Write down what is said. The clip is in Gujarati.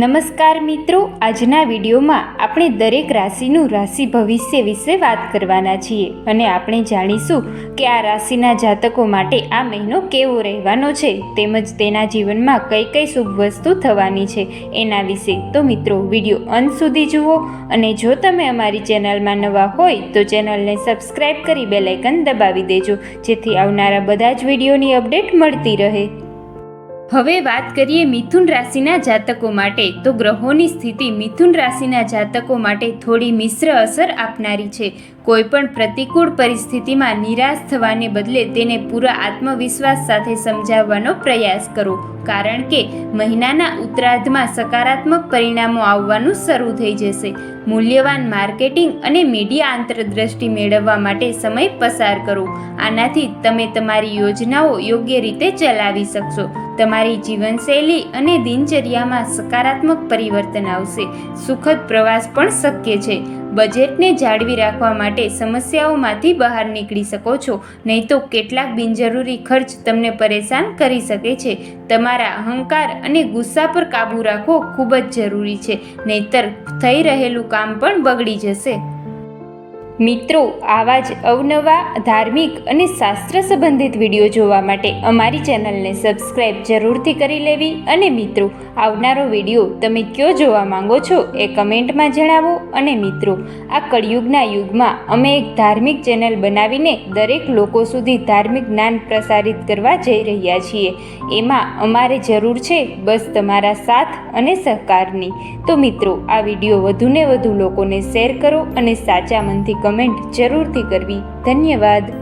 નમસ્કાર મિત્રો, આજના વિડીયોમાં આપણે દરેક રાશિનું રાશિ ભવિષ્ય વિશે વાત કરવાના છીએ અને આપણે જાણીશું કે આ રાશિના જાતકો માટે આ મહિનો કેવો રહેવાનો છે તેમજ તેના જીવનમાં કઈ કઈ શુભ વસ્તુ થવાની છે એના વિશે. તો મિત્રો, વિડીયો અંત સુધી જુઓ અને જો તમે અમારી ચેનલમાં નવા હોય તો ચેનલને સબસ્ક્રાઈબ કરી બેલ આઇકન દબાવી દેજો, જેથી આવનારા બધા જ વિડીયોની અપડેટ મળતી રહે. હવે વાત કરીએ મિથુન રાશિના જાતકો માટે, તો ગ્રહોની સ્થિતિ મિથુન રાશિના જાતકો માટે થોડી મિશ્ર અસર આપનારી છે. કોઈ પણ પ્રતિકૂળ પરિસ્થિતિમાં નિરાશ થવાને બદલે તેને પૂરા આત્મવિશ્વાસ સાથે સમજાવવાનો પ્રયાસ કરો, કારણ કે મહિનાના ઉત્તરાર્ધમાં સકારાત્મક પરિણામો આવવાનું શરૂ થઈ જશે. મૂલ્યવાન માર્કેટિંગ અને મીડિયા આંતરદ્રષ્ટિ મેળવવા માટે સમય પસાર કરો. આનાથી તમે તમારી યોજનાઓ યોગ્ય રીતે ચલાવી શકશો. તમારી જીવનશૈલી અને દિનચર્યામાં સકારાત્મક પરિવર્તન આવશે. સુખદ પ્રવાસ પણ શક્ય છે. બજેટને જાળવી રાખવા માટે સમસ્યાઓમાંથી બહાર નીકળી શકો છો, નહીં તો કેટલાક બિનજરૂરી ખર્ચ તમને પરેશાન કરી શકે છે. તમારા અહંકાર અને ગુસ્સા પર કાબૂ રાખવો ખૂબ જ જરૂરી છે, નહીંતર થઈ રહેલું કામ પણ બગડી જશે. મિત્રો, આવા જ અવનવા ધાર્મિક અને શાસ્ત્ર સંબંધિત વિડીયો જોવા માટે અમારી ચેનલને સબસ્ક્રાઈબ જરૂરથી કરી લેવી. અને મિત્રો, આવનારો વિડીયો તમે કયો જોવા માંગો છો એ કમેન્ટમાં જણાવો. અને મિત્રો, આ કળિયુગના યુગમાં અમે એક ધાર્મિક ચેનલ બનાવીને દરેક લોકો સુધી ધાર્મિક જ્ઞાન પ્રસારિત કરવા જઈ રહ્યા છીએ. એમાં અમારે જરૂર છે બસ તમારા સાથ અને સહકારની. તો મિત્રો, આ વિડીયો વધુને વધુ લોકોને શેર કરો અને સાચા મનથી કમેન્ટ જરૂરથી કરવી. ધન્યવાદ.